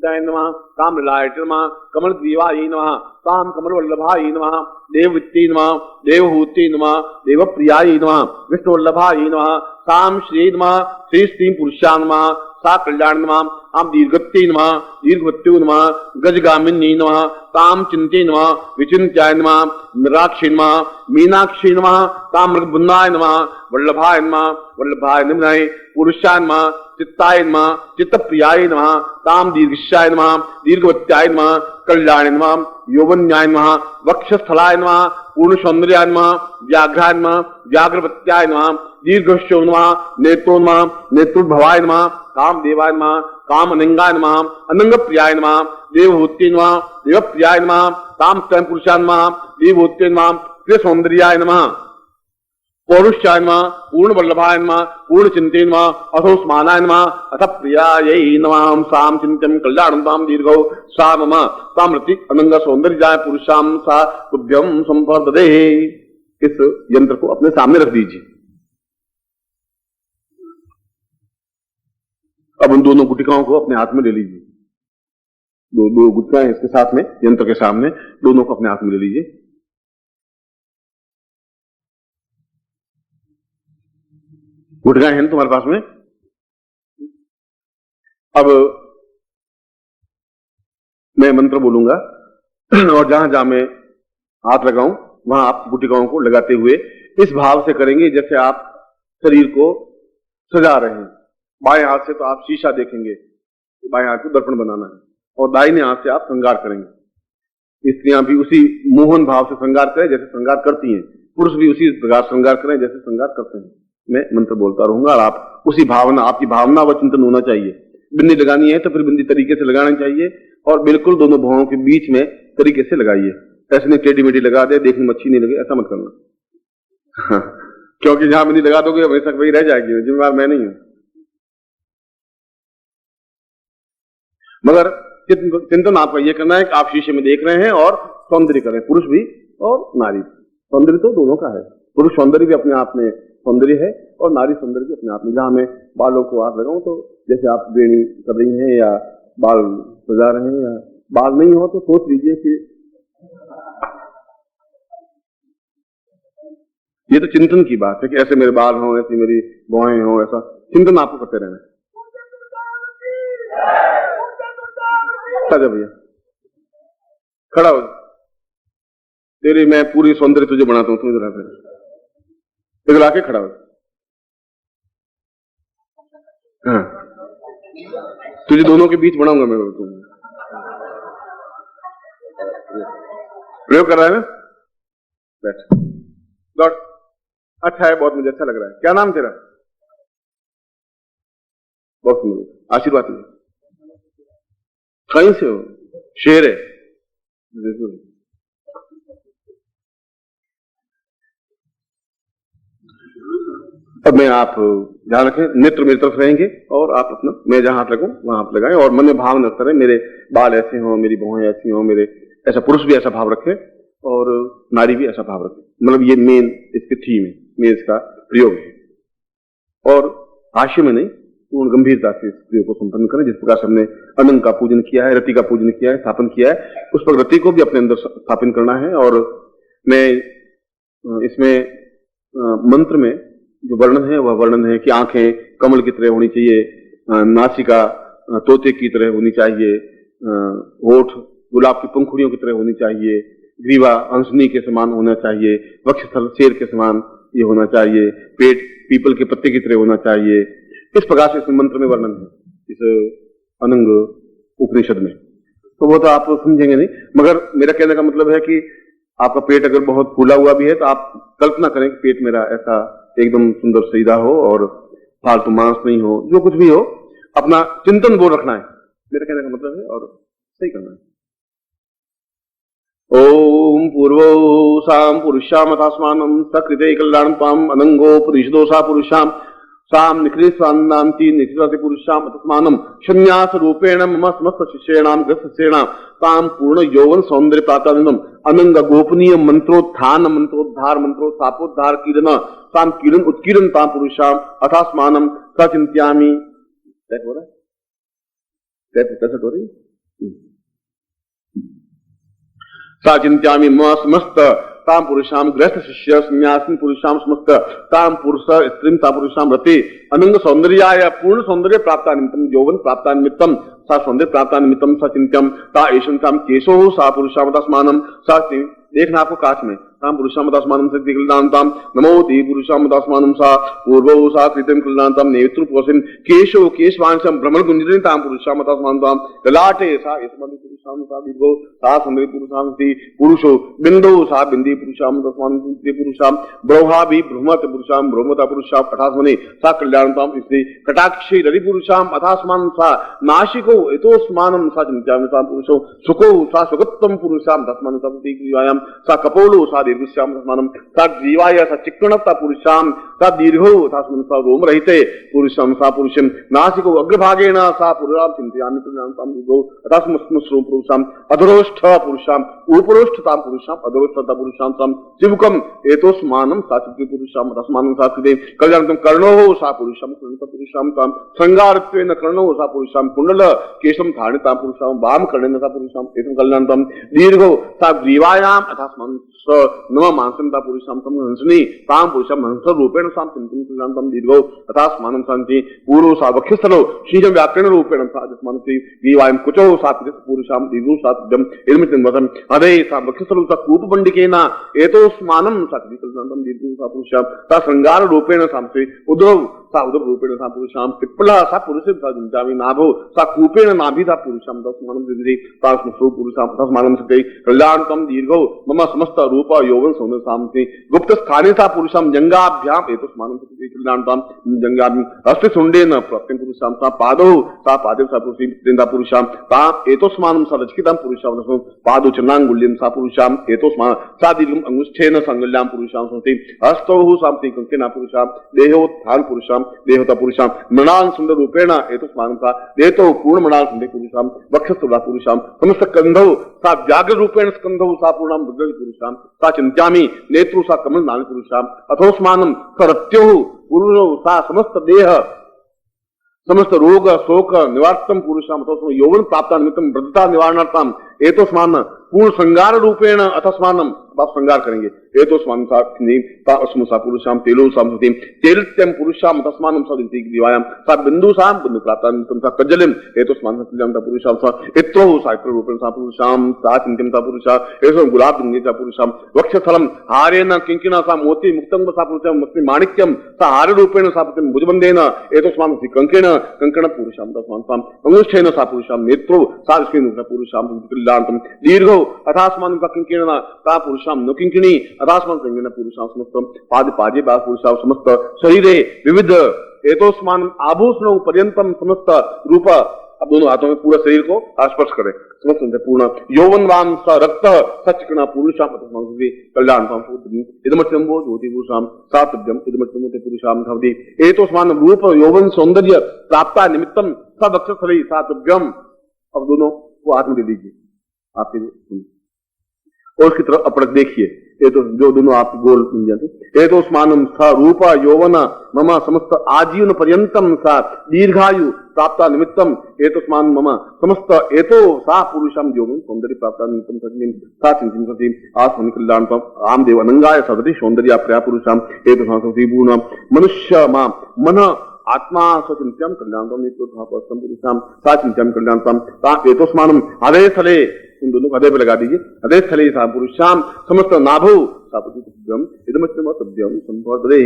विचिन्ताय नमः, कामलाय नमः, कमलग्रीवाय नमः, ताम कमलवल्लभाय नमः, देववृत्ति नमः, देवहूति नमः, देवप्रियाय नमः, विष्णुवल्लभाय नमः, ताम श्री नमः, श्री श्री पुरुषाय नमः, सा कल्याण नमः, आम दीर्घत्ते नमः, दीर्घवत्यो नमः, गजगामिनी नमः, ताम चिंते नमः, विचिन्त्याय नमः, मीनाक्षी नमः, मीनाक्षी नमः, ताम मृगबुन्नाय नमः, वल्लभाय नमः, वल्लभाय नमः, पुरुषाय नमः, चित्ताय नमः, चित्तप्रियाय नमः, ताम दीर्घशाय नमः, दीर्घवत्याय नमः, कल्याण नमः, यौवन्याय नमः, वक्षस्थलाय नमः, पूर्ण सौंदर्याय नमः, व्याघ्राय नमः, व्याघ्रवत्याय नमः, दीर्घश्यो नमः, नेत्रो नमः, नेत्रोद्भवाय नमः, काम देवाय नमः, काम अनंगाय नमः, अनंग प्रियाय नमः, देवहूति नमः, देवप्रियाय नमः, ताम स्वयं पुरुषाय नमः, देवहूति नमः, प्रिय सौंदर्याय नमः, पौरुषाय नमः, पूर्ण वल्लभाय नमः, पूर्ण चिंते नमः, अथो स्मानाय नमः, अथ प्रियायै नमः, साम चिंतन कल्याणं ताम दीर्घौ सा मम तामृति अनंग सौंदर्याय पुरुषाम सा तुभ्यं संपदे। इस यंत्र को अपने सामने रख दीजिए। अब उन दोनों गुटिकाओं को अपने हाथ में ले लीजिए। दो गुटिकाएं इसके साथ में, यंत्र के सामने, दोनों को अपने हाथ में ले लीजिए। गुटिकाएं हैं तुम्हारे पास में। अब मैं मंत्र बोलूंगा और जहां जहां मैं हाथ लगाऊं वहां आप गुटिकाओं को लगाते हुए इस भाव से करेंगे जैसे आप शरीर को सजा रहे हैं। बाएं हाथ से तो आप शीशा देखेंगे, बाएं हाथ को दर्पण बनाना है, और दाहिने हाथ से आप श्रृंगार करेंगे। स्त्रियां भी उसी मोहन भाव से श्रृंगार करें जैसे श्रृंगार करती हैं, पुरुष भी उसी प्रकार श्रृंगार करें जैसे श्रृंगार करते हैं। मैं मंत्र बोलता रहूंगा और आप उसी भावना, आपकी भावना व चिंतन होना चाहिए। बिंदी लगानी है तो फिर बिंदी तरीके से लगानी चाहिए, और बिल्कुल दोनों भावों के बीच में तरीके से लगाइए। ऐसे नहीं टेढ़ी मेढ़ी लगा दे, देखने में अच्छी नहीं लगे, ऐसा मत करना। क्योंकि जहां बिंदी लगा दोगे हमेशा वही रह जाएगी, जिम्मेवार मैं नहीं हूं। मगर चिंतन आपका यह करना है कि आप शीशे में देख रहे हैं और सौंदर्य करें, पुरुष भी और नारी। सौंदर्य तो दोनों का है, पुरुष सौंदर्य भी अपने आप में सौंदर्य है और नारी सौंदर्य भी अपने आप में। जहां मैं बालों को हाथ लगाऊं तो जैसे आप बेणी कर रही हैं या बाल सजा रहे हैं, या बाल नहीं हो तो सोच लीजिए कि ये तो चिंतन की बात है कि ऐसे मेरे बाल हों, ऐसी मेरी भौहें हों, ऐसा चिंतन आपको करते रहना है। भैया खड़ा हो, तेरी मैं पूरी सौंदर्य तुझे बनाता हूं, तुम इधर आके खड़ा हो। हाँ, तुझे दोनों के बीच बनाऊंगा मैं। प्रयोग कर रहा है ना, बैठ लौट। अच्छा है, बहुत मुझे अच्छा लग रहा है। क्या नाम तेरा? बहुत सुंदर, आशीर्वाद में। कहीं से हो? शेर है। अब मैं, आप ध्यान रखें, नेत्र मेरी तरफ रहेंगे और आप अपना, मैं जहां हाथ लगूं वहां आप लगाएं, और मन में भाव न करें मेरे बाल ऐसे हों, मेरी भौहें ऐसी हों, मेरे ऐसा। पुरुष भी ऐसा भाव रखे और नारी भी ऐसा भाव रखे। मतलब ये मेन इसकी थीम है, मेन इसका प्रयोग है। और हास्य में नहीं, पूर्ण गंभीरता से इस प्रयोग को संपन्न करें। जिस प्रकार से हमने अनंग का पूजन किया है, रति का पूजन किया है, स्थापन किया है, उस पर रति को भी अपने अंदर स्थापन करना है। और मैं इसमें मंत्र में जो वर्णन है वह वर्णन है कि आंखें कमल की तरह होनी चाहिए, नासिका तोते की तरह होनी चाहिए, होठ गुलाब की पंखुड़ियों की तरह होनी चाहिए, ग्रीवा हंसनी के समान होना चाहिए, वक्षस्थल शेर के समान ये होना चाहिए, पेट पीपल के पत्ते की तरह होना चाहिए। इस प्रकार से इस मंत्र में वर्णन है, इस अनंग उपनिषद में। तो वो तो आप समझेंगे नहीं, मगर मेरा कहने का मतलब है कि आपका पेट अगर बहुत फूला हुआ भी है तो आप कल्पना करें कि पेट मेरा ऐसा एकदम सुंदर सीधा हो और फालतू मांस नहीं हो, जो कुछ भी हो, अपना चिंतन वो रखना है, मेरा कहने का मतलब है, और सही करना है। ओम पूर्वो साम पुरुषाम अथास्मानं सकृते कल्याणं ताम अनंगो पुरुषदोषा पुरुषाम साम निकृष्टान्नांति निकृष्टाति पुरुषाम अथस्मानं संन्यास रूपेण मम समस्त शिष्येणाम ग्रस्तसेणाम ताम पूर्ण यौवन सौंदर्य प्राप्तानंदम अनंग गोपनीय मंत्रोत्थान मंत्रोद्धार मंत्रोत्थापोद्धार कीर्तन ताम कीर्तन उत्कीर्तन ताम पुरुषाम अथास्मानं सचिंत्यामि। हो रहा है? कैसे हो रही? सा चिंत्यामि मम समस्त ताम पुरुषाम गृहस्थ शिष्य संन्यासिन पुरुषाम समस्त ताम पुरुष स्त्रीम ता पुरुषाम रति अनंग सौंदर्याय पूर्ण सौंदर्य प्राप्ता निमित्तम यौवन प्राप्ता निमित्तम सा सौंदर्य प्राप्ता निमित्तम सा चिंत्यम ता एषं ताम केशो सा पुरुषाम तस्मानम सा देखना आपको काच में ताम पुरुषाम तस्मानम शक्ति कल्याणताम नमोति पुरुषाम तस्मानम सा पूर्वो सा कृतं कल्याणताम नेत्रुपवसिन केशो केशवांशम भ्रमण गुंजरिन ताम पुरुषाम तस्मानम ललाटे सा इसमनि पुरुषाम सा दीर्घो सा सुंदरी पुरुषाम ति पुरुषो बिंदु सा बिंदी पुरुषाम तस्मानम ति पुरुषाम ब्रह्माभि ब्रह्मत पुरुषाम ब्रह्मता पुरुषाम अथास्मनि सा कल्याणताम स्त्री कटाक्षी रवि पुरुषाम अथास्मान सा नाशिको एतोस्मानम सा चिंत्यामि सा पुरुषो सुको सा सुगत्तम पुरुषाम तस्मानम तपति क्रियायाम सा कपोलो सा दीर्घश्याम तस्मानम सा जीवाय सा चिक्कणता पुरुषाम सा दीर्घो तस्मान् सा रोम रहिते पुरुषम सा पुरुषम नासिको अग्रभागेन सा पुरुषाम चिंतयामि तस्मान् दीर्घो तस्मस्म पुरुषाम अधरोष्ठ पुरुषाम उपरोष्ठतां पुरुषाम अधरोष्ठता पुरुषाम सम शिवकम एतोस्मानम सा चित्त पुरुषाम तस्मान् सा कृते कल्याणतम कर्णो सा पुरुषाम कर्णता पुरुषाम ताम श्रृंगारत्वेन कर्णो सा पुरुषाम कुंडल केशम धारणिता पुरुषाम वाम कर्णेन सा पुरुषाम एतम कल्याणतम दीर्घो सा जीवायाम अथास्मन् स नम मांसंता पुरुषाम तम हंसनी ताम पुरुषाम हंस रूपेण साम चिंतन कल्याणतम दीर्घो अथास्मानं शांति पूर्व सा वक्षस्थलो शीजम व्याकरण रूपेण सा जस्मानति जीवायम कुचो सा पुरुषाम दीर्घो सा जम इदमितं वदम अदे सा वक्षस्थलो सा कूपपंडिकेन एतोस्मानं सा कल्याणतम दीर्घो सा पुरुषाम सा श्रृंगार रूपेण सामसे उद्रव सा उदर रूपेण सा पुरुषाम पिप्पला सा पुरुषे सा चिंतामि नाभो सा कूपेण नाभि सा पुरुषाम तस्मानं दीर्घे सा स्मसो पुरुषाम तस्मानं सते कल्याणतम दीर्घो मम समस्त रूप यौवन सौंदर्य सामते गुप्त स्थाने सा पुरुषाम जंगाभ्याम एतस्मानं सते कल्याणतम जंगाभि हस्ते सुंडेन प्रत्यं पुरुषाम सा पादो सा पादे सा पुरुषाम ता एतस्मानं सा रचकितं पुरुषाम पादो चरणांगुल्यं सा पुरुषाम एतस्मानं सा दीर्घं अंगुष्ठेन संगल्यां पुरुषाम सते हस्तौ सामते कंकेन पुरुषाम देहोत्थान पुरुषाम देहता पुरुषाम मृणाल सुंदर रूपेण एतस्मानं सा देहतो पूर्ण मृणाल सुंदर पुरुषाम वक्षस्थला पुरुषाम समस्त कंधौ सा व्याघ्र रूपेण स्कंधौ सा पूर्णाम रुद्र पुरुषाम सा चिंत्यामि नेत्रु सा कमल नाल पुरुषाम अथोस्मानं सरत्यो पुरुषो सा समस्त देह समस्त रोग शोक निवार्तम पुरुषाम अथवा यौवन प्राप्ता निमित्तम वृद्धता निवारणार्थम एतोस्मान पूर्ण श्रृंगार रूपेण अथस्मानम आप श्रृंगार करेंगे एतोस्मान सा पुरुषाम तेलो सामति तेलत्यम पुरुषाम तस्मानम सा दिवायाम सा बिंदु साम बिंदु प्राप्ता निमित्तम सा कज्जलिम एतोस्मान सा पुरुषाम सा इत्रो सा इत्र रूपेण सा पुरुषाम सा चिंतम सा पुरुषा एतोस्म गुलाब गंगे सा पुरुषाम वक्षस्थलम हारेन किंकिना सा मोती मुक्तम सा पुरुषाम मुक्ति माणिक्यम सा हार रूपेण सा पुरुषाम भुजबंधेन एतोस्मान कंकेन कंकण पुरुषाम तस्मान् साम अंगुष्ठेन सा पुरुषाम नेत्रो सा पुरुषाम कल्याणतम दीर्घो अथास्मानं सा किंकिणेन सा पुरुषाम न किंकिणी अथास्मानं संगेन पुरुषाम समस्त पादे पादे बा पुरुषाम समस्त शरीरे विविध एतोस्मानं आभूषणों पर्यंतम समस्त रूप अब दोनों हाथों में पूरा शरीर को स्पर्श करें समस्त पूर्ण यौवनवान स रक्त सचिकना पुरुषाम कल्याणताम इदमत्यंबो ज्योति पुरुषाम सातव्यम इदमत्यंबो पुरुषाम भवति एतोस्मानं रूप यौवन सौंदर्य प्राप्ता निमित्तम स वक्षस्थले सातव्यम। अब दोनों को हाथ में दे दीजिए आपके और उसकी तरफ अपरक देखिए ये तो जो दोनों आप गोल मिल जाते एतोस्मानं स रूप यौवन मम समस्त आजीवन पर्यंतम सा दीर्घायु प्राप्ता निमित्तम एतस्मान् मम समस्त एतो सा पुरुषाम यौवन सौंदर्य प्राप्ता निमित्तम सज्ञं सा चिंतन सति आत्मनि कल्याणतम रामदेव अनंगाय सदति सौंदर्य प्रिया पुरुषाम एतस्मान् पूर्ण मनुष्य मां मन आत्मा सचिंत्यम कल्याणतम नित्योत्थापस्तम पुरुषाम सा चिंत्यम कल्याणतम ता एतस्मानं हृदय स्थले इन दोनों को हृदय पे लगा दीजिए हृदय स्थले सा पुरुषाम समस्त नाभो सा पुरुषम इदमत्यम सद्यम संपदे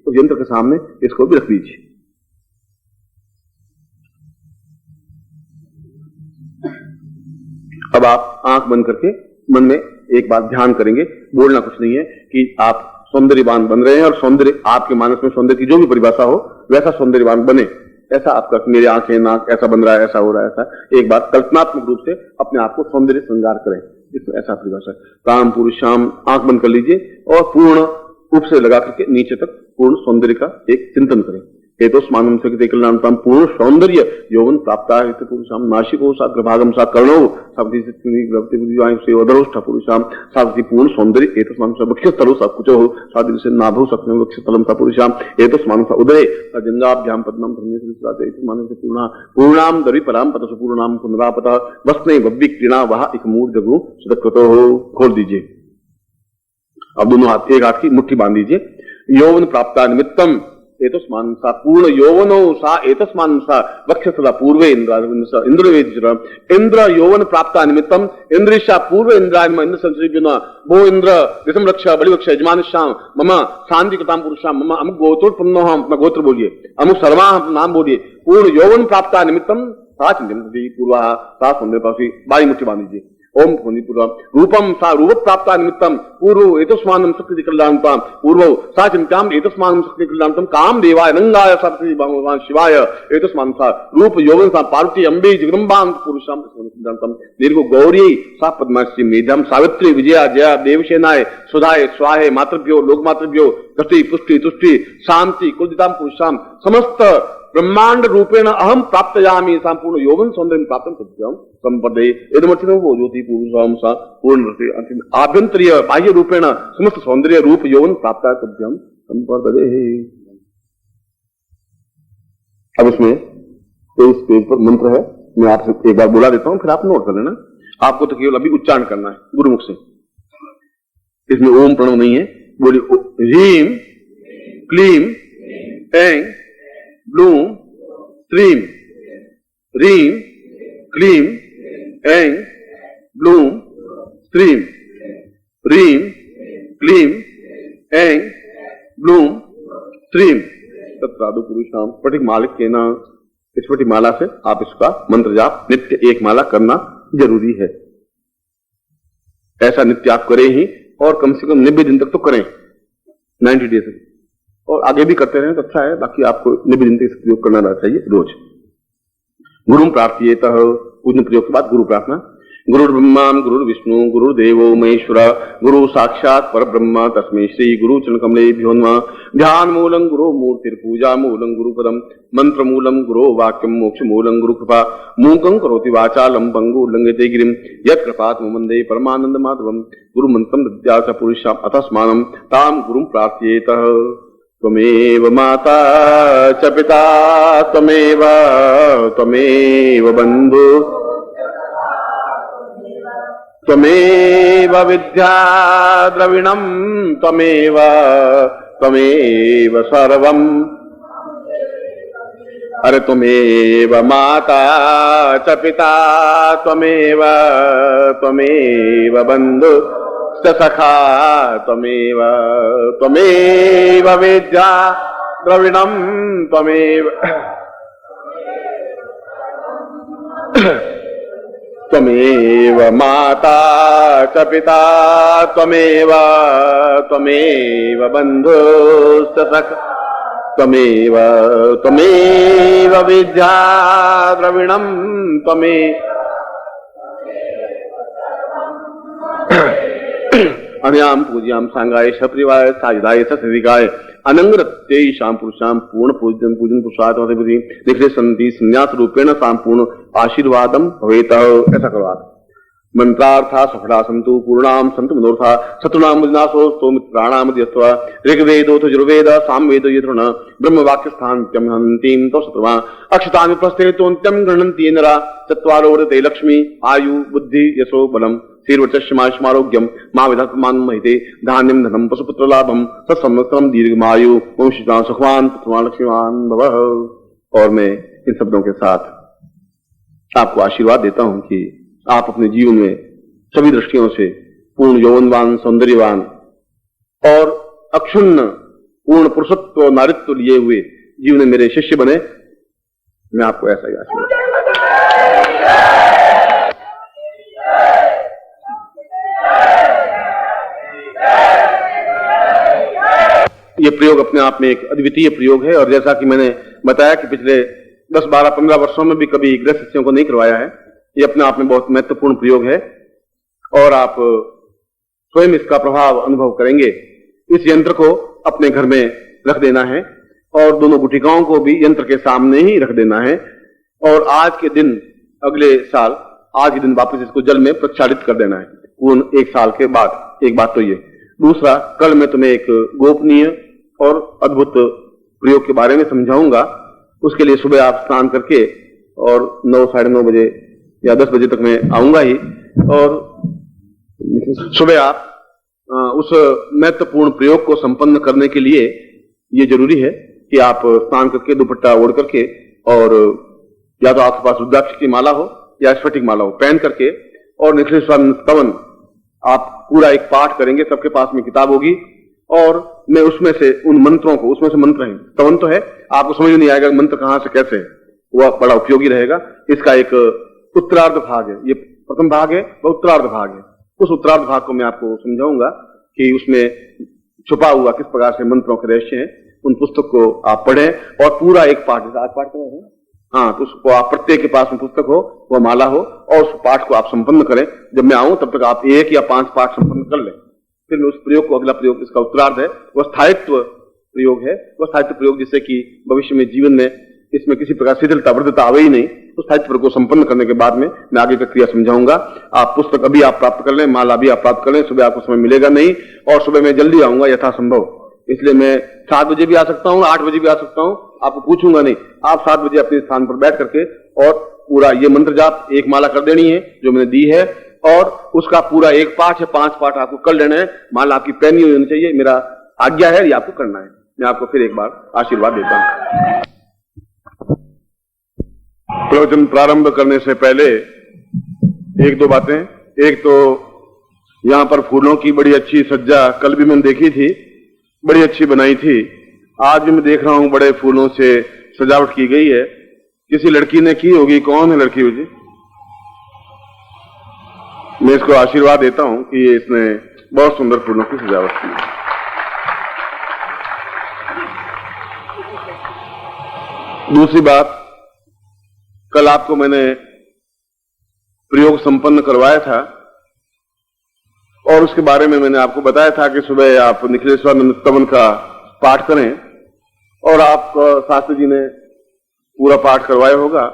तो यंत्र के सामने इसको भी रख दीजिए। अब आप आंख बंद करके मन में एक बात ध्यान करेंगे, बोलना कुछ नहीं है कि आप सौंदर्यवान बन रहे हैं और सौंदर्य आपके मानस में सौंदर्य की जो भी परिभाषा हो वैसा सौंदर्यवान बने, ऐसा आपका मेरे आंखें नाक ऐसा बन रहा है, ऐसा हो रहा है, ऐसा एक बात कल्पनात्मक रूप से अपने आप को सौंदर्य श्रृंगार करें, इसमें ऐसा परिभाषा है। काम पुरुषाम आंख बंद कर लीजिए और पूर्ण रूप से लगा करके नीचे तक पूर्ण सौंदर्य का एक चिंतन करें। एतस्मानं शक्ति कल्याणतां पूर्ण सौंदर्य यौवन प्राप्ता है पुरुषाम नासिको साग्रभागम सा कर्णो सावधि से अधरोष्ठ पुरुषाम सावधि पूर्ण सौंदर्य एतस्मानं सा वक्षस्थलो सा कुचो साधि से नाभो सक्ने वक्षस्थलम सा पुरुषाम एतस्मानं सा उदरे सा जंगाभ्याम पद्मं धर्मेश्वर एतस्मानं से पूर्णाम दरिपराम पतसु पूर्णाम पुनरापतः वस्ने वव्विक्रीणा वह एक मूर्धगु सदकृतो खोल दीजिए। अब दोनों हाथ, एक हाथ की मुट्ठी बांध दीजिए। यौवन प्राप्ता निमित्तम एतस्मान् सा पूर्ण यौवनो सा एतस्मान् सा वक्षस्थला पूर्वे इंद्रवेदिचर इंद्र यौवन प्राप्ता निमित्तम इंद्रिशा पूर्व इंद्रायम इंद्र संसर्जना भो इंद्र दिशम रक्षा बलिवक्ष यजमानिशाम मम शांति कताम पुरुषाम मम अमुक गोत्रोत्पन्नो हम अपना गोत्र बोलिए, अमुक सर्वा हम नाम बोलिए। पूर्ण यौवन प्राप्ता निमित्तम सा चिंतन पूर्वा सा सुंदर पासी बाई मुट्ठी बांध दीजिए। ओम पूर्व रूपम सा रूप प्राप्ता निमित्तम पूर्व एतस्मानं शक्ति कल्याणताम पूर्व सा चिंताम एतस्मानं शक्ति कल्याणताम काम देवाय नंगाय सरस्वती भगवान शिवाय एतस्मानं सा रूप यौवन सा पार्वती अंबे जगदम्बां पुरुषाम कल्याणताम दीर्घ गौरी सा पद्माश्री मेधम सावित्री विजया जया देवसेनाय सुधाय स्वाहे मातृभ्यो लोकमातृभ्यो दृष्टि पुष्टि तुष्टि शांति कुलदिताम पुरुषाम समस्त ब्रह्मांड रूपेण अहम प्राप्तयामि संपूर्ण यौवन सौंदर्य प्राप्त सत्यम संपदे यदमर्थिनो ज्योति पुरुषाम सा पूर्ण आभ्यंतरीय बाह्य रूपेण समस्त सौंदर्य रूप यौवन प्राप्त सत्यम संपदे। अब इसमें इस पेज पर मंत्र है, मैं आपसे एक बार बुला देता हूं, फिर आप नोट कर लेना। आपको तो केवल अभी उच्चारण करना है गुरुमुख से, इसमें ओम प्रणव नहीं है। बोलिए ह्रीम क्लीम ऐं ब्लूम श्रीम ह्रीम क्लीम ऐं ब्लूम श्रीम ह्रीम क्लीम ऐं ब्लूम श्रीम तत्रादु पुरुषाम स्फटिक मालिक के ना। इस स्फटिक माला से आप इसका मंत्र जाप नित्य एक माला करना जरूरी है। ऐसा नित्य आप करें ही, और कम से कम 90 दिन तक तो करें, 90 डेज, और आगे भी करते रहें तो अच्छा है। बाकी आपको 90 दिन तक प्रयोग करना चाहिए रोज। गुरु प्रार्थयेत, पूजन प्रयोग के बाद गुरु प्रार्थना। गुरु ब्रह्मा गुरु विष्णु गुरुदेवो महेश्वर गुरु साक्षात पर ब्रह्म तस्मै श्री गुरु चरण कमलेभ्यो नमः। ध्यान मूलं गुरु मूर्तिर पूजा मूलं गुरु पदम मंत्र मूलं गुरु वाक्यम मोक्ष मूलं गुरु कृपा मूकं करोति वाचालं पंगु उल्लंघयते गिरिं यत् कृपात् मुमन्दे परमानंद माधवम। गुरु मंत्रम दद्यास पुरुषाम अतस्मानं ताम गुरुं प्रार्थयेत। त्वमेव माता च पिता त्वमेव त्वमेव बन्धु त्वमेव विद्या द्रविणं त्वमेव त्वमेव सर्वम्। अरे त्वमेव माता च पिता त्वमेव त्वमेव बन्धु सखा त्वमेव त्वमेव विद्या द्रविणं त्वमेव त्वमेव माता च पिता त्वमेव त्वमेव बन्धुश्च सखा त्वमेव त्वमेव विद्या द्रविणं त्वमेव अनयाम पूज्याम सांगाय सप्रिवाय साजिदाय ससिकाय अनंगरत्यै शाम पुरुषाम पूर्ण पूजन पूजन पुरुषार्थि निखिले संति संन्यास रूपेण संपूर्ण आशीर्वादम भवेत। ऐसा करो आप। मंत्रार्था सफला संतु पूर्णाम संतु मनोर्था शत्रुनाम विनाशो स्तोमित्राणाम यस्वा ऋग्वेदोथ यजुर्वेद सामवेद यथुण ब्रह्म वाक्य स्थान त्यम हन्तीम तो शत्रुवा अक्षतानि प्रस्थे तोन्त्यम गणन्ति नरा चत्वारो वर्धते लक्ष्मी आयु बुद्धि यशो बलम शीर्वचमारोग्यम मां विधात्मान महिते धान्यम धनम पशुपुत्र लाभम सत्संवत्सरम दीर्घमायु वंशिता सुखवान पुत्रवान लक्ष्मीवान भव। और मैं इन शब्दों के साथ आपको आशीर्वाद देता हूं कि आप अपने जीवन में सभी दृष्टियों से पूर्ण यौवनवान सौंदर्यवान और अक्षुण्ण पूर्ण पुरुषत्व और नारित्व लिए हुए जीवन में मेरे शिष्य बने। मैं आपको ऐसा ही आशीर्वाद। ये प्रयोग अपने आप में एक अद्वितीय प्रयोग है, और जैसा कि मैंने बताया कि पिछले 10, 12, 15 वर्षों में भी कभी गृह शिष्यों को नहीं करवाया है। ये अपने आप में बहुत महत्वपूर्ण प्रयोग है, और आप स्वयं इसका प्रभाव अनुभव करेंगे। इस यंत्र को अपने घर में रख देना है, और दोनों गुटिकाओं को भी यंत्र के सामने ही रख देना है और आज के दिन, अगले साल आज के दिन वापस इसको जल में प्रक्षालित कर देना है पूर्ण 1 साल के बाद। एक बात तो ये। दूसरा, कल मैं तुम्हें एक गोपनीय और अद्भुत प्रयोग के बारे में समझाऊंगा। उसके लिए सुबह आप स्नान करके और 9, साढ़े 9 बजे या 10 बजे तक मैं आऊंगा ही, और सुबह आप उस महत्वपूर्ण प्रयोग को संपन्न करने के लिए ये जरूरी है कि आप स्नान करके दुपट्टा ओढ़ करके, और या तो आपके पास रुद्राक्ष की माला हो या स्फटिक माला हो, पहन करके और निखिलेश्वर स्तवन आप पूरा एक पाठ करेंगे। सबके पास में किताब होगी और मैं उसमें से उन मंत्रों को, उसमें से मंत्र हैं, स्तवन तो है, आपको समझ नहीं आएगा मंत्र कहां से कैसे है, वह बड़ा उपयोगी रहेगा। इसका एक उत्तरार्ध भाग है, ये प्रथम भाग है, वह उत्तरार्ध भाग है। उस उत्तरार्ध भाग को मैं आपको समझाऊंगा कि उसमें छुपा हुआ किस प्रकार से मंत्रों के रहस्य हैं। उन पुस्तक को आप पढ़ें और पूरा एक पाठ, जैसे आज पाठ कर रहे हैं, हाँ, तो उसको आप, प्रत्येक के पास में पुस्तक हो, वह माला हो, और उस पाठ को आप संपन्न करें। जब मैं आऊं तब तक आप 1 या 5 पाठ संपन्न कर लें। फिर मैं उस प्रयोग को, अगला प्रयोग इसका उत्तरार्ध है, वह स्थायित्व प्रयोग है। वह स्थायित्व प्रयोग जिससे कि भविष्य में जीवन में इसमें किसी प्रकार शिथिलता वृद्धता आवे ही नहीं, तो स्थायित्व को संपन्न करने के बाद में मैं आगे का क्रिया समझाऊंगा। आप पुस्तक अभी आप प्राप्त कर लें, माला भी आप प्राप्त कर लें। सुबह आपको समय मिलेगा नहीं, और सुबह मैं जल्दी आऊंगा यथासंभव, इसलिए मैं 7 बजे भी आ सकता हूं, 8 बजे भी आ सकता हूं, आपको पूछूंगा नहीं। आप 7 बजे अपने स्थान पर बैठ करके और पूरा ये मंत्र जाप, एक माला कर देनी है जो मैंने दी है, और उसका पूरा 1 पाठ या 5 पाठ आपको कर लेना है। माला आपकी पहनी हुई होनी चाहिए, मेरा आज्ञा है, ये आपको करना है। मैं आपको फिर एक बार आशीर्वाद देता हूं। प्रवचन प्रारंभ करने से पहले 1-2 बातें। एक तो यहां पर फूलों की बड़ी अच्छी सज्जा कल भी मैंने देखी थी, बड़ी अच्छी बनाई थी। आज भी मैं देख रहा हूं बड़े फूलों से सजावट की गई है। किसी लड़की ने की होगी। कौन है लड़की मुझे? मैं इसको आशीर्वाद देता हूं कि इसने बहुत सुंदर फूलों की सजावट की है। दूसरी बात, कल आपको मैंने प्रयोग संपन्न करवाया था और उसके बारे में मैंने आपको बताया था कि सुबह आप निखिलेश्वर स्तवन का पाठ करें, और आप शास्त्री जी ने पूरा पाठ करवाया होगा।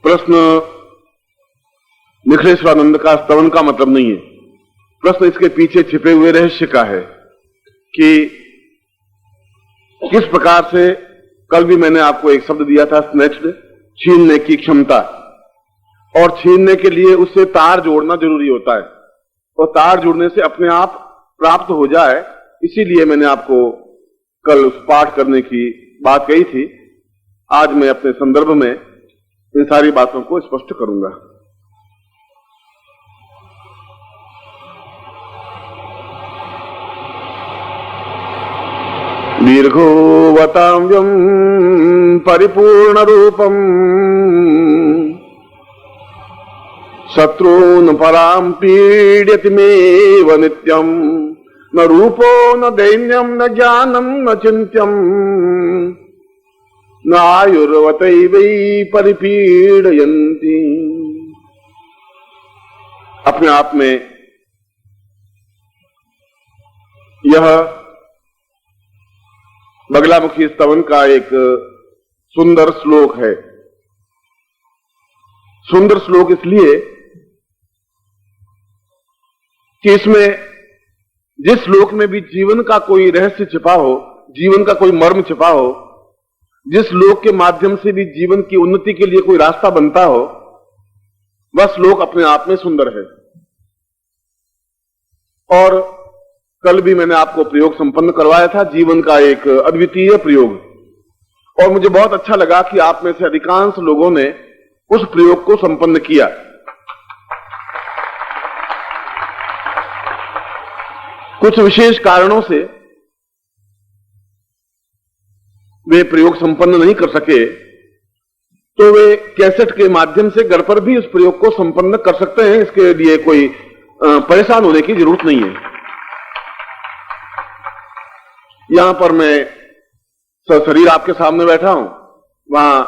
प्रश्न निखिलेश्वरानंद का स्तवन का मतलब नहीं है, प्रश्न इसके पीछे छिपे हुए रहस्य का है कि किस प्रकार से, कल भी मैंने आपको एक शब्द दिया था, स्नेच्ड, छीनने की क्षमता, और छीनने के लिए उससे तार जोड़ना जरूरी होता है, और तार जोड़ने से अपने आप प्राप्त हो जाए, इसीलिए मैंने आपको कल उस पाठ करने की बात कही थी। आज मैं अपने संदर्भ में इन सारी बातों को स्पष्ट करूंगा। दीर्घोवताम्यं परिपूर्ण रूपम शत्रून् परां पीड्यतिमेव नित्यं न रूपो न दैन्यं न ज्ञानं न चिन्त्यं न आयुर्वतैवै परिपीडयन्ति। अपने आप में यह बगलामुखी स्तवन का एक सुंदर श्लोक है। सुंदर श्लोक इसलिए कि इसमें जिस श्लोक में भी जीवन का कोई रहस्य छिपा हो, जीवन का कोई मर्म छिपा हो, जिस श्लोक के माध्यम से भी जीवन की उन्नति के लिए कोई रास्ता बनता हो, वह श्लोक अपने आप में सुंदर है। और कल भी मैंने आपको प्रयोग संपन्न करवाया था, जीवन का एक अद्वितीय प्रयोग, और मुझे बहुत अच्छा लगा कि आप में से अधिकांश लोगों ने उस प्रयोग को संपन्न किया। कुछ विशेष कारणों से वे प्रयोग संपन्न नहीं कर सके, तो वे कैसेट के माध्यम से घर पर भी उस प्रयोग को संपन्न कर सकते हैं। इसके लिए कोई परेशान होने की जरूरत नहीं है। यहां पर मैं शरीर आपके सामने बैठा हूं, वहां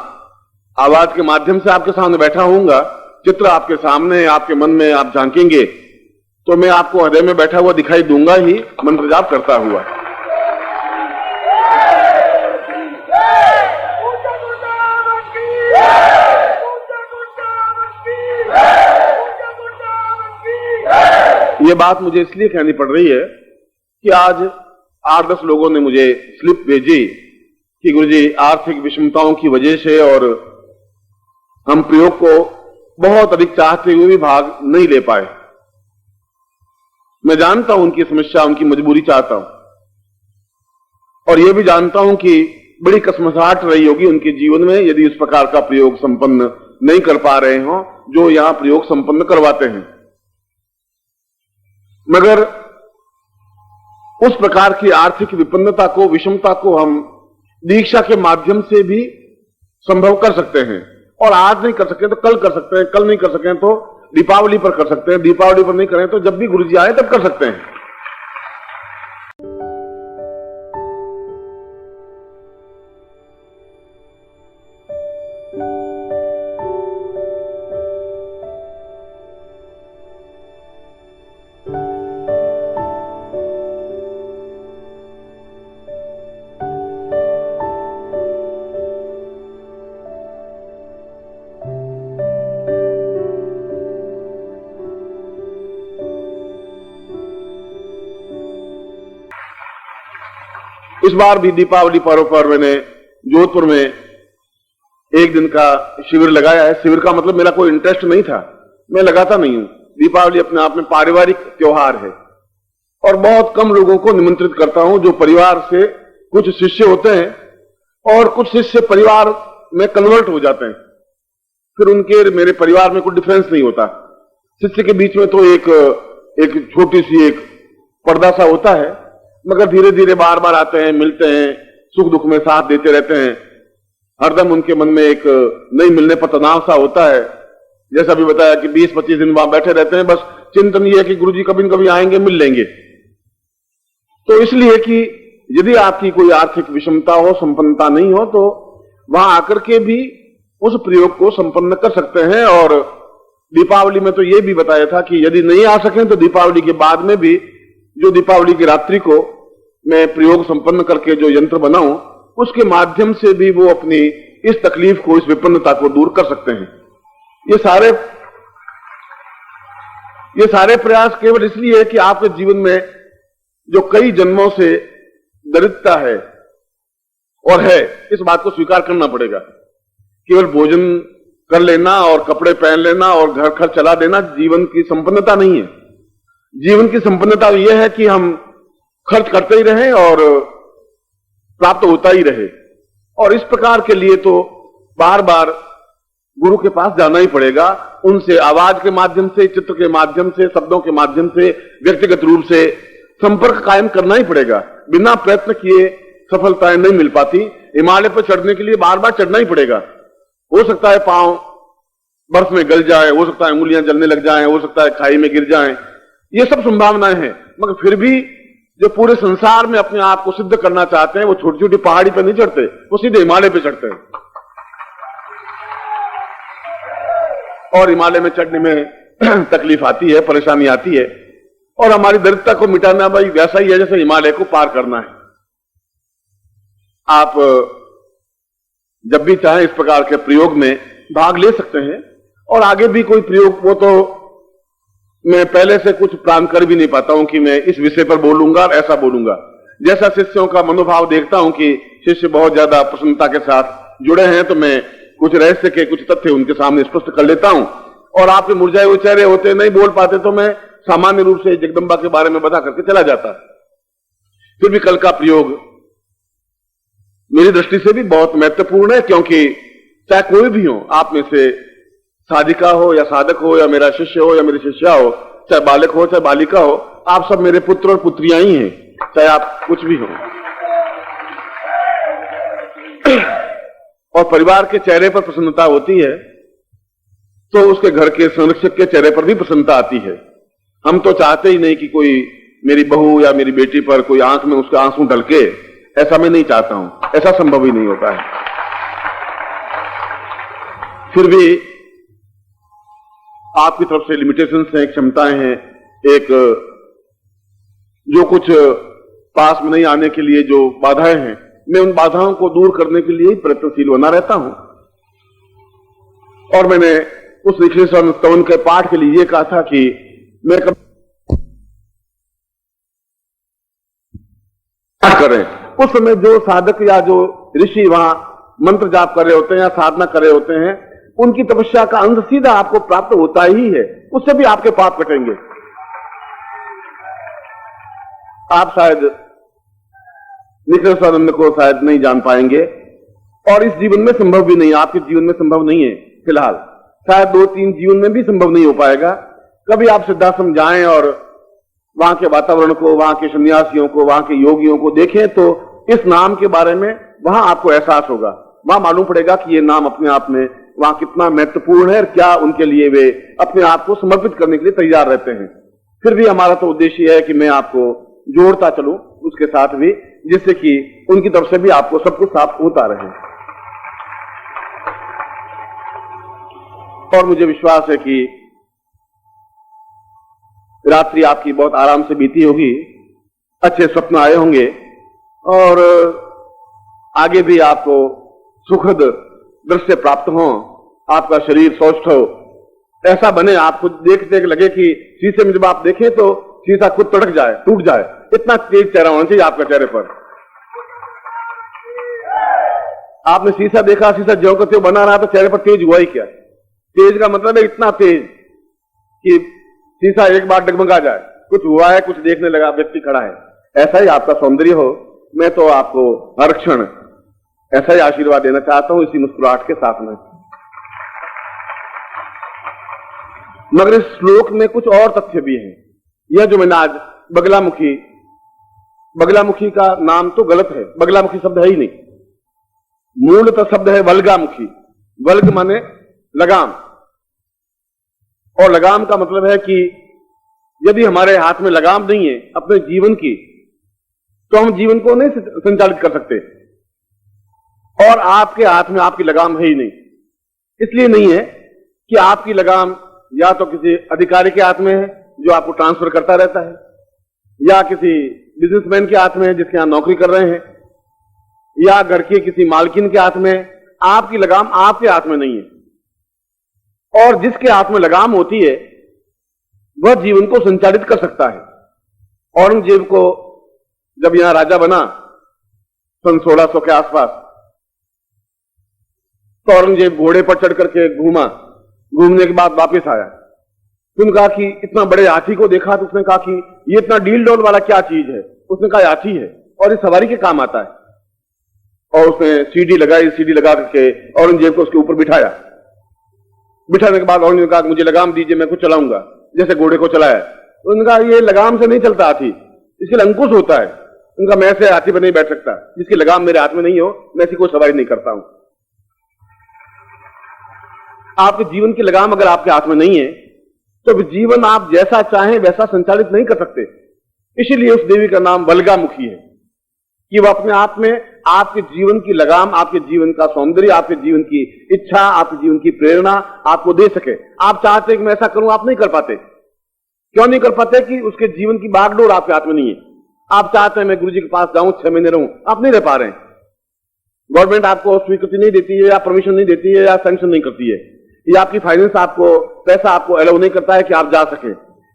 आवाज के माध्यम से आपके सामने बैठा होऊंगा, चित्र आपके सामने, आपके मन में आप झांकेंगे, तो मैं आपको हृदय में बैठा हुआ दिखाई दूंगा ही, मंत्र जाप करता हुआ। ये बात मुझे इसलिए कहनी पड़ रही है कि आज 8-10 लोगों ने मुझे स्लिप भेजी कि गुरुजी आर्थिक विषमताओं की वजह से और हम प्रयोग को बहुत अधिक चाहते हुए भी भाग नहीं ले पाए। मैं जानता हूं उनकी समस्या, उनकी मजबूरी चाहता हूं, और यह भी जानता हूं कि बड़ी कसमसाहट रही होगी उनके जीवन में यदि इस प्रकार का प्रयोग संपन्न नहीं कर पा रहे हो जो यहां प्रयोग संपन्न करवाते हैं। मगर उस प्रकार की आर्थिक विपन्नता को, विषमता को हम दीक्षा के माध्यम से भी संभव कर सकते हैं। और आज नहीं कर सके तो कल कर सकते हैं, कल नहीं कर सके तो दीपावली पर कर सकते हैं, दीपावली पर नहीं करें तो जब भी गुरुजी आए तब कर सकते हैं। इस बार भी दीपावली पर्व पर मैंने जोधपुर में एक दिन का शिविर लगाया है। शिविर का मतलब मेरा कोई इंटरेस्ट नहीं था, मैं लगाता नहीं हूं। दीपावली अपने आप में पारिवारिक त्योहार है और बहुत कम लोगों को निमंत्रित करता हूं जो परिवार से कुछ शिष्य होते हैं और कुछ शिष्य परिवार में कन्वर्ट हो जाते हैं, फिर उनके मेरे परिवार में कोई डिफरेंस नहीं होता। शिष्य के बीच में तो एक छोटी सी एक पर्दा सा होता है, मगर धीरे धीरे बार बार आते हैं, मिलते हैं, सुख दुख में साथ देते रहते हैं। हरदम उनके मन में एक नहीं मिलने पर तनाव सा होता है। जैसा भी बताया कि 20-25 दिन वहां बैठे रहते हैं, बस चिंतन ये है कि गुरुजी कभी न कभी आएंगे, मिल लेंगे। तो इसलिए कि यदि आपकी कोई आर्थिक विषमता हो, संपन्नता नहीं हो, तो वहां आकर के भी उस प्रयोग को संपन्न कर सकते हैं। और दीपावली में तो ये भी बताया था कि यदि नहीं आ सकें तो दीपावली के बाद में भी जो दीपावली की रात्रि को मैं प्रयोग संपन्न करके जो यंत्र बनाऊं, उसके माध्यम से भी वो अपनी इस तकलीफ को, इस विपन्नता को दूर कर सकते हैं। ये सारे प्रयास केवल इसलिए है कि आपके जीवन में जो कई जन्मों से दरिद्रता है और है, इस बात को स्वीकार करना पड़ेगा। केवल भोजन कर लेना और कपड़े पहन लेना और घर खर्च चला देना जीवन की संपन्नता नहीं है। जीवन की संपन्नता यह है कि हम खर्च करते ही रहें और प्राप्त होता ही रहे। और इस प्रकार के लिए तो बार बार गुरु के पास जाना ही पड़ेगा, उनसे आवाज के माध्यम से, चित्र के माध्यम से, शब्दों के माध्यम से, व्यक्तिगत रूप से संपर्क कायम करना ही पड़ेगा। बिना प्रयत्न किए सफलताएं नहीं मिल पाती। हिमालय पर चढ़ने के लिए बार बार चढ़ना ही पड़ेगा। हो सकता है पांव बर्फ में गल जाए, हो सकता है उंगलियां जलने लग जाएं, हो सकता है खाई में गिर जाएं, ये सब संभावनाएं हैं। मगर फिर भी जो पूरे संसार में अपने आप को सिद्ध करना चाहते हैं वो छोटी छोटी पहाड़ी पर नहीं चढ़ते, वो सीधे हिमालय पे चढ़ते हैं। और हिमालय में चढ़ने में तकलीफ आती है, परेशानी आती है, और हमारी दरिद्रता को मिटाना भाई वैसा ही है जैसे हिमालय को पार करना है। आप जब भी चाहें इस प्रकार के प्रयोग में भाग ले सकते हैं। और आगे भी कोई प्रयोग, वो तो मैं पहले से कुछ प्लान कर भी नहीं पाता हूं कि मैं इस विषय पर बोलूंगा और ऐसा बोलूंगा। जैसा शिष्यों का मनोभाव देखता हूं कि शिष्य बहुत ज्यादा प्रसन्नता के साथ जुड़े हैं, तो मैं कुछ रहस्य के कुछ तथ्य उनके सामने स्पष्ट कर लेता हूं। और आपके मुरझाए हुए चेहरे होते, नहीं बोल पाते, तो मैं सामान्य रूप से जगदम्बा के बारे में बता करके चला जाता। फिर भी कल का प्रयोग मेरी दृष्टि से भी बहुत महत्वपूर्ण है, क्योंकि चाहे कोई भी हो, आप में से साधिका हो या साधक हो या मेरा शिष्य हो या मेरी शिष्या हो, चाहे बालक हो चाहे बालिका हो, आप सब मेरे पुत्र और पुत्रियां ही हैं, चाहे आप कुछ भी हो। और परिवार के चेहरे पर प्रसन्नता होती है तो उसके घर के संरक्षक के चेहरे पर भी प्रसन्नता आती है। हम तो चाहते ही नहीं कि कोई मेरी बहू या मेरी बेटी पर कोई आंख में उसका आंसू ढलके, ऐसा मैं नहीं चाहता हूं, ऐसा संभव ही नहीं होता है। फिर भी आपकी तरफ से लिमिटेशंस हैं, क्षमताएं हैं, एक जो कुछ पास में नहीं आने के लिए जो बाधाएं हैं, मैं उन बाधाओं को दूर करने के लिए ही प्रयत्नशील बना रहता हूं। और मैंने उस ऋषि स्तवन के पाठ के लिए ये कहा था कि मैं कर रहे हैं, उस समय जो साधक या जो ऋषि वहां मंत्र जाप कर रहे होते हैं या साधना कर रहे होते हैं, उनकी तपस्या का अंत सीधा आपको प्राप्त होता ही है, उससे भी आपके पाप कटेंगे। आप शायद निखिलेश्वरानंद को शायद नहीं जान पाएंगे और इस जीवन में संभव भी नहीं, आपके जीवन में संभव नहीं है फिलहाल, शायद 2-3 जीवन में भी संभव नहीं हो पाएगा। कभी आप सिद्धाश्रम जाएं और वहां के वातावरण को, वहां के सन्यासियों को, वहां के योगियों को देखें तो इस नाम के बारे में वहां आपको एहसास होगा, वहां मालूम पड़ेगा कि ये नाम अपने आप में वहां कितना महत्वपूर्ण है और क्या उनके लिए वे अपने आप को समर्पित करने के लिए तैयार रहते हैं। फिर भी हमारा तो उद्देश्य है कि मैं आपको जोड़ता चलूं उसके साथ भी, जिससे कि उनकी तरफ से भी आपको सब कुछ साफ होता रहे। और मुझे विश्वास है कि रात्रि आपकी बहुत आराम से बीती होगी, अच्छे स्वप्न आए होंगे और आगे भी आपको सुखद दृश्य प्राप्त हो, आपका शरीर स्वस्थ हो, ऐसा बने आपको देख देख लगे कि शीशे में जब आप देखें तो शीशा खुद तड़क जाए, टूट जाए, इतना तेज चेहरा होना चाहिए आपका चेहरे पर। आपने शीशा देखा, शीशा ज्यों का त्यों बना रहा तो चेहरे पर तेज हुआ ही क्या? तेज का मतलब है इतना तेज कि शीशा एक बार डगमगा जाए, कुछ हुआ है, कुछ देखने लगा व्यक्ति खड़ा है। ऐसा ही आपका सौंदर्य हो। मैं तो आपको हर क्षण ऐसा ही आशीर्वाद देना चाहता हूं इसी मुस्कुराहट के साथ में। मगर इस श्लोक में कुछ और तथ्य भी हैं। यह जो मैंने आज बगलामुखी का नाम तो गलत है, बगलामुखी शब्द है ही नहीं, मूलतः शब्द है वल्गामुखी। वल्ग माने लगाम, और लगाम का मतलब है कि यदि हमारे हाथ में लगाम नहीं है अपने जीवन की, तो हम जीवन को नहीं संचालित कर सकते। और आपके हाथ में आपकी लगाम है ही नहीं, इसलिए नहीं है कि आपकी लगाम या तो किसी अधिकारी के हाथ में है जो आपको ट्रांसफर करता रहता है, या किसी बिजनेसमैन के हाथ में है जिसके यहां नौकरी कर रहे हैं, या घर के किसी मालकिन के हाथ में है। आपकी लगाम आपके हाथ में नहीं है। और जिसके हाथ में लगाम होती है वह जीवन को संचालित कर सकता है। औरंगजेब को जब यहां राजा बना सन 1600 के आसपास, तो औरंगजेब घोड़े पर चढ़ करके घूमने के बाद वापस आया। उसने कहा कि इतना बड़े हाथी को देखा तो उसने कहा कि ये इतना डील डोल वाला क्या चीज है? उसने कहा हाथी है और ये सवारी के काम आता है। और उसने सीढ़ी लगाई, सीढ़ी लगा करके औरंगजेब को उसके ऊपर बिठाया। बिठाने के बाद औरंगजेब ने कहा मुझे लगाम दीजिए, मैं कुछ चलाऊंगा, जैसे घोड़े को चलाया। उन्होंने कहा ये लगाम से नहीं चलता हाथी, इसके लिए अंकुश होता है। उनका मैं ऐसे हाथी पर नहीं बैठ सकता, जिसकी लगाम मेरे हाथ में नहीं हो मैं ऐसी कोई सवारी नहीं करता हूं। आपके जीवन की लगाम अगर आपके हाथ में नहीं है तो जीवन आप जैसा चाहें वैसा संचालित नहीं कर सकते। इसीलिए उस देवी का नाम वल्गामुखी है कि वह अपने आप में आपके जीवन की लगाम, आपके जीवन का सौंदर्य, आपके जीवन की इच्छा, आपके जीवन की प्रेरणा आपको दे सके। आप चाहते हैं कि मैं ऐसा करूं, आप नहीं कर पाते। क्यों नहीं कर पाते? कि उसके जीवन की बागडोर आपके हाथ में नहीं है। आप चाहते हैं मैं गुरुजी के पास जाऊं, 6 महीने रहूं, आप नहीं रह पा रहे हैं। गवर्नमेंट आपको स्वीकृति नहीं देती है, या परमिशन नहीं देती है, या सैंक्शन नहीं करती है, या आपकी फाइनेंस आपको पैसा आपको अलाउ नहीं करता है कि आप जा सके,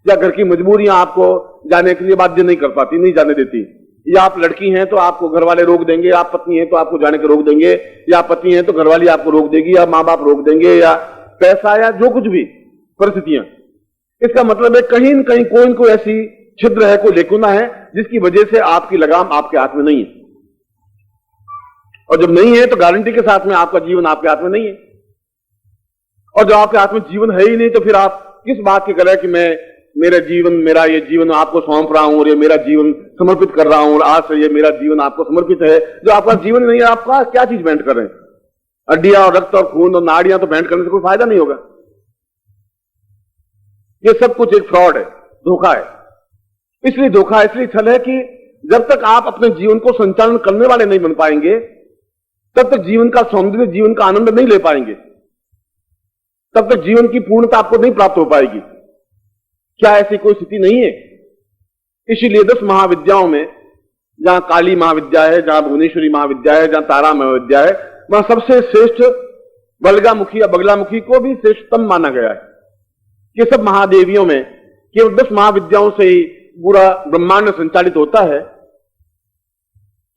या घर की मजबूरियां आपको जाने के लिए बाध्य नहीं कर पाती, नहीं जाने देती, या आप लड़की हैं तो आपको घर वाले रोक देंगे, आप पत्नी हैं तो आपको जाने के रोक देंगे, या पत्नी हैं तो घरवाली आपको रोक देगी, या माँ बाप रोक देंगे, या पैसा, या जो कुछ भी परिस्थितियां। इसका मतलब है कहीं न कहीं कोई न कोई ऐसी छिद्र है, कोई लेकुना है जिसकी वजह से आपकी लगाम आपके हाथ में नहीं है। और जब नहीं है तो गारंटी के साथ में आपका जीवन आपके हाथ में नहीं है। और जब आपके हाथ में जीवन है ही नहीं तो फिर आप किस बात की करें कि मेरा ये जीवन आपको सौंप रहा हूं और ये मेरा जीवन समर्पित कर रहा हूं और आज से ये मेरा जीवन आपको समर्पित है। जो आपका जीवन नहीं है, आपका क्या चीज भेंट कर रहे हैं? हड्डियां और रक्त और खून और नाड़ियां तो भेंट करने से कोई फायदा नहीं होगा। ये सब कुछ एक फ्रॉड है, धोखा है। इसलिए धोखा इसलिए छल है कि जब तक आप अपने जीवन को संचालन करने वाले नहीं बन पाएंगे तब तक जीवन का सौंदर्य, जीवन का आनंद नहीं ले पाएंगे, तब तक जीवन की पूर्णता आपको नहीं प्राप्त हो पाएगी। क्या ऐसी कोई स्थिति नहीं है? इसीलिए 10 महाविद्याओं में, जहां काली महाविद्या है, जहां भुवनेश्वरी महाविद्या है, जहां तारा महाविद्या है, वहां सबसे श्रेष्ठ वल्गामुखी या बगलामुखी को भी श्रेष्ठतम माना गया है। ये सब महादेवियों में केवल 10 महाविद्याओं से ही पूरा ब्रह्मांड संचालित होता है।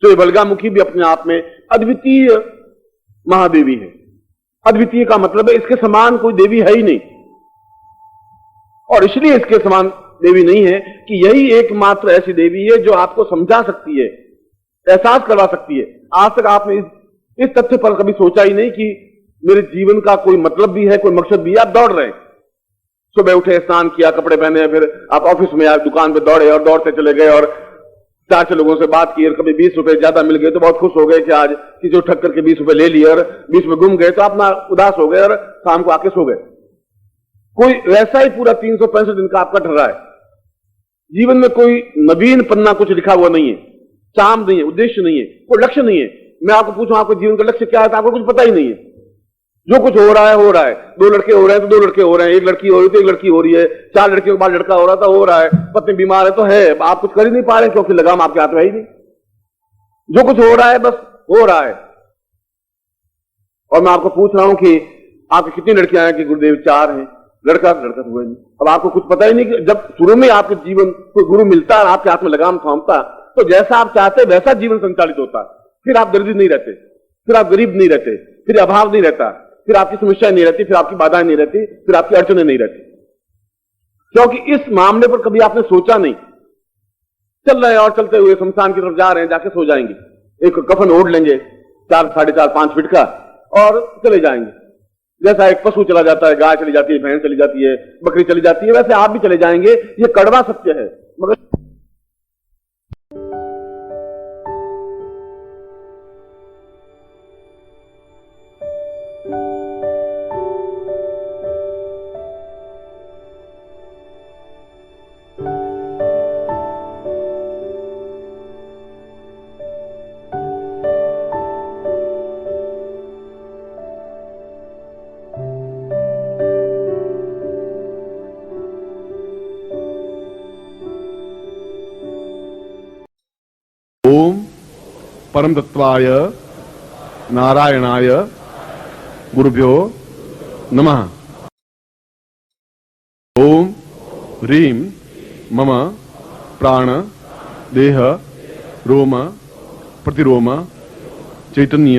तो ये बलगामुखी भी अपने आप में अद्वितीय महादेवी है। अद्वितीय का मतलब है इसके समान कोई देवी है ही नहीं, और इसलिए इसके समान देवी नहीं है कि यही एकमात्र ऐसी देवी है जो आपको समझा सकती है, एहसास करवा सकती है। आज तक आपने इस तथ्य पर कभी सोचा ही नहीं कि मेरे जीवन का कोई मतलब भी है, कोई मकसद भी है। आप दौड़ रहे हैं, सुबह उठे, स्नान किया, कपड़े पहने, फिर आप ऑफिस में आए, दुकान पे दौड़े और दौड़ते चले गए और 4 लोगों से बात की और कभी 20 रुपए ज्यादा मिल गए तो बहुत खुश हो गए कि आज किसी को ठग करके 20 रुपए ले लिए, और 20 में गुम गए तो अपना उदास हो गए और शाम को आके सो गए। कोई वैसा ही पूरा 365 दिन का आपका ठहरा रहा है। जीवन में कोई नवीन पन्ना कुछ लिखा हुआ नहीं है, चाम नहीं है, उद्देश्य नहीं है, कोई लक्ष्य नहीं है। मैं आपको पूछूं आपको जीवन का लक्ष्य क्या है तो आपको कुछ पता ही नहीं है। जो कुछ हो रहा है हो रहा है। 2 लड़के हो रहे हैं तो 2 लड़के हो रहे हैं, 1 लड़की हो रही है तो 1 लड़की हो रही है, 4 लड़कियों के बाद लड़का हो रहा था हो रहा है, पत्नी बीमार है तो है। आप कुछ कर ही नहीं पा रहे क्योंकि लगाम आपके हाथ में ही नहीं। जो कुछ हो रहा है बस हो रहा है। और मैं आपको पूछ रहा हूं कि आपकी कितनी लड़कियां हैं कि गुरुदेव 4 हैं, लड़का तो हुए नहीं। अब आपको कुछ पता ही नहीं कि जब शुरू में आपके जीवन कोई गुरु मिलता है, आपके हाथ में लगाम थामता, तो जैसा आप चाहते वैसा जीवन संचालित होता। फिर आप दरिद्र नहीं रहते, फिर आप गरीब नहीं रहते, फिर अभाव नहीं रहता, फिर आपकी समस्या नहीं रहती, फिर आपकी बाधाएं नहीं रहती, फिर आपकी अड़चनें नहीं रहती, क्योंकि इस मामले पर कभी आपने सोचा नहीं। चल रहे हैं और चलते हुए शमशान की तरफ जा रहे हैं, जाके सो जाएंगे, एक कफन ओढ़ लेंगे 4, 4.5, 5 फीट का और चले जाएंगे। जैसा एक पशु चला जाता है, गाय चली जाती है, भैंस चली जाती है, बकरी चली जाती है, वैसे आप भी चले जाएंगे। ये कड़वा सत्य है, मगर ओम परम तत्वाय नारायणाय गुरुभ्यो नमः। ओम ह्रीं मम प्राण देह रोम प्रतिरोम चैतन्य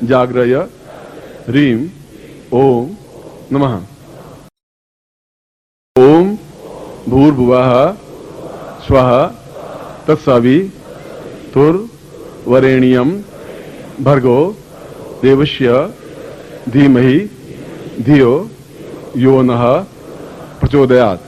जाग्रय ह्रीं ओम नमः। ओम भूर्भुवः स्वः तत्सवितुर्वरेण्यं भर्गो देवस्य धीमहि धियो यो नः प्रचोदयात्।